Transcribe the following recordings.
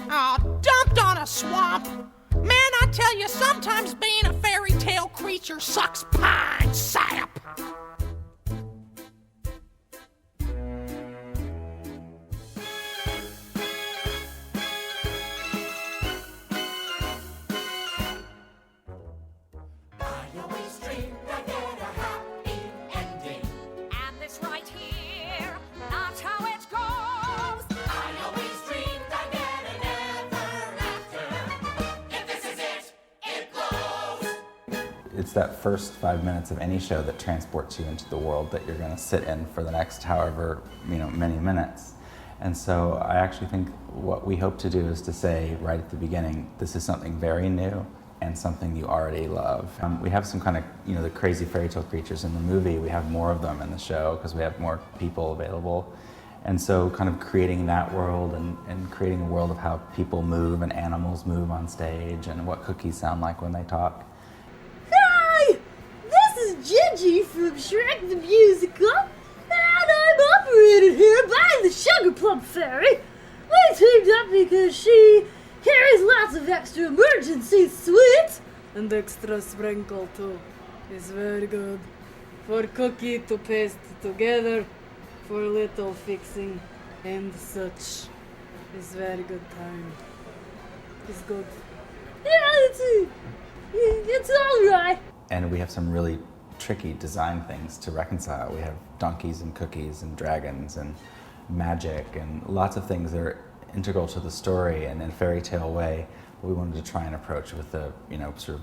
Dumped on a swamp. Man, I tell you, sometimes being a fairy tale creature sucks pine sap. It's that first 5 minutes of any show that transports you into the world that you're going to sit in for the next however many minutes. And so I actually think what we hope to do is to say right at the beginning, this is something very new and something you already love. We have some kind of, the crazy fairy tale creatures in the movie. We have more of them in the show because we have more people available. And so kind of creating that world and creating a world of how people move and animals move on stage and what cookies sound like when they talk. Gingy from Shrek the Musical, and I'm operated here by the Sugar Plum Fairy. We teamed up because she carries lots of extra emergency sweets. And extra sprinkle too. It's very good. For cookie to paste together, for little fixing and such. It's very good time. It's good. Yeah, it's alright. And we have some really tricky design things to reconcile. We have donkeys and cookies and dragons and magic and lots of things that are integral to the story and in a fairy tale way. But we wanted to try and approach with a sort of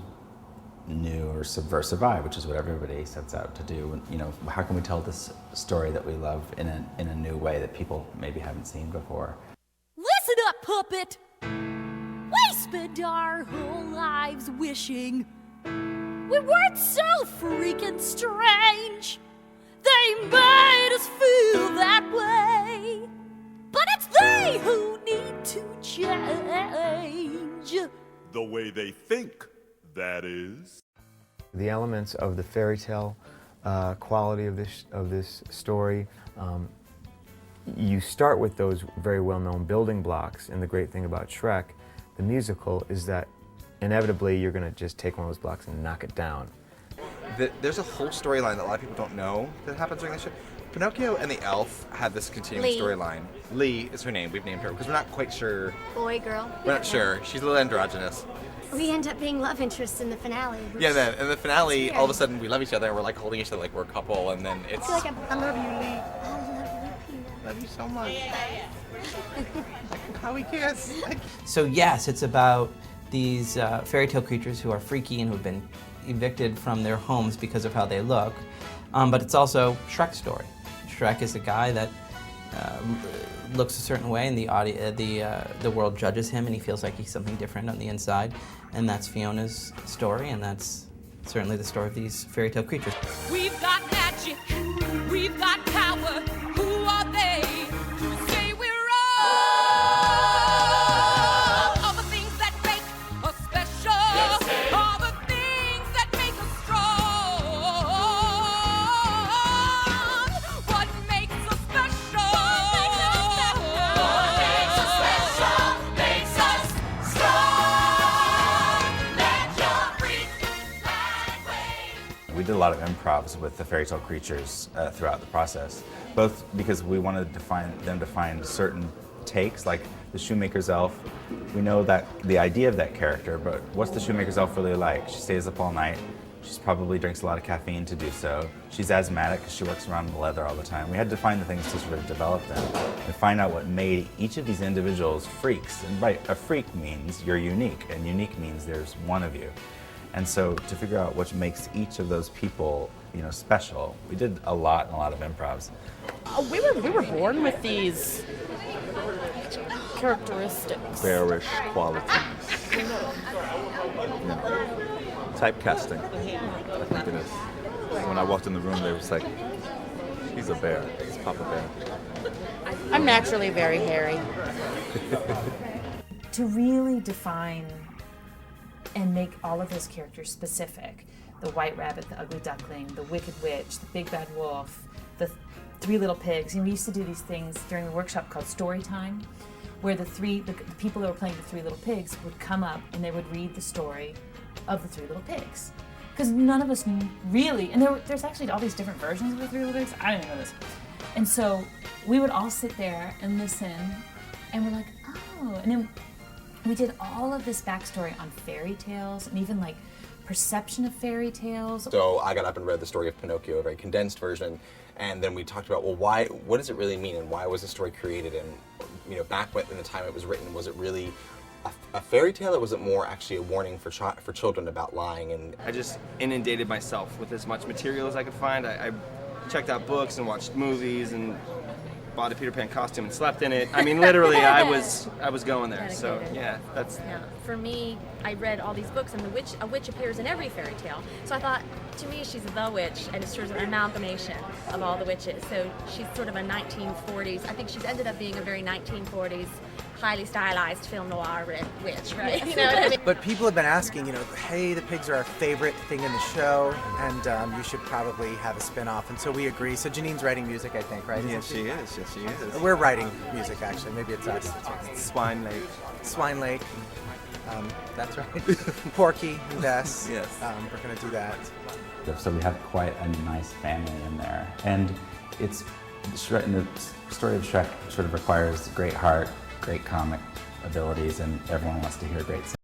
new or subversive eye, which is what everybody sets out to do. How can we tell this story that we love in a new way that people maybe haven't seen before? Listen up, puppet! We spend our whole lives wishing we weren't so freaking strange. They made us feel that way. But it's they who need to change. The way they think, that is. The elements of the fairy tale quality of this story, you start with those very well-known building blocks, and the great thing about Shrek, the musical, is that inevitably you're going to just take one of those blocks and knock it down. There's a whole storyline that a lot of people don't know that happens during this show. Pinocchio and the elf had this continuing storyline. Lee is her name. We've named her because we're not quite sure. Boy, girl. We're not sure. She's a little androgynous. We end up being love interests in the finale. Yeah, then in the finale, all of a sudden we love each other and we're like holding each other like we're a couple, and then it's. I feel like I love you, Lee. I love you. Love you so much. How we kiss. So yes, it's about these fairy tale creatures who are freaky and who've been evicted from their homes because of how they look. But it's also Shrek's story. Shrek is a guy that looks a certain way, and the world judges him, and he feels like he's something different on the inside. And that's Fiona's story, and that's certainly the story of these fairy tale creatures. We've got magic. We've got power. Who are they to say we're all the things that make us special, all the things that make us strong. What makes us special? What makes us special makes us strong. Let your freak flag wave. We did a lot of improvs with the fairy tale creatures throughout the process, both because we wanted to them to find certain takes, like the shoemaker's elf. We know that the idea of that character, but what's the shoemaker's elf really like? She stays up all night. She probably drinks a lot of caffeine to do so. She's asthmatic because she works around the leather all the time. We had to find the things to sort of develop them and find out what made each of these individuals freaks. And right, a freak means you're unique, and unique means there's one of you. And so to figure out what makes each of those people, special, we did a lot of improvs. We were born with these characteristics. Bearish qualities. Typecasting, I think it is. When I walked in the room, they was like, he's a bear. He's Papa Bear. I'm naturally very hairy. To really define and make all of those characters specific. The white rabbit, the ugly duckling, the wicked witch, the big bad wolf, the three little pigs. We used to do these things during the workshop called story time. where the people that were playing the Three Little Pigs would come up and they would read the story of the Three Little Pigs. Because none of us really, and there's actually all these different versions of the Three Little Pigs. I didn't even know this. And so we would all sit there and listen, and we're like, oh. And then we did all of this backstory on fairy tales and even like perception of fairy tales. So I got up and read the story of Pinocchio, a very condensed version, and then we talked about, well, what does it really mean, and why was the story created, and back in the time it was written, was it really a fairy tale, or was it more actually a warning for children about lying? And I just inundated myself with as much material as I could find. I checked out books and watched movies and bought a Peter Pan costume and slept in it. I mean, literally, I was going there. So yeah, that's. Yeah. For me, I read all these books, and a witch appears in every fairy tale. So I thought, to me, she's the witch, and it's sort of an amalgamation of all the witches. So she's sort of a 1940s. I think she's ended up being a very 1940s, highly stylized film noir witch, right? You know what I mean? But people have been asking, hey, the pigs are our favorite thing in the show, and you should probably have a spin-off. And so we agree. So Janine's writing music, I think, right? Yes, she is. Yes, she is. We're writing music, actually. Maybe it's us. Swine Lake. Swine Lake. That's right. Porky and Bess. Yes. We're going to do that. So we have quite a nice family in there. And the story of Shrek sort of requires great heart, great comic abilities, and everyone wants to hear great singing.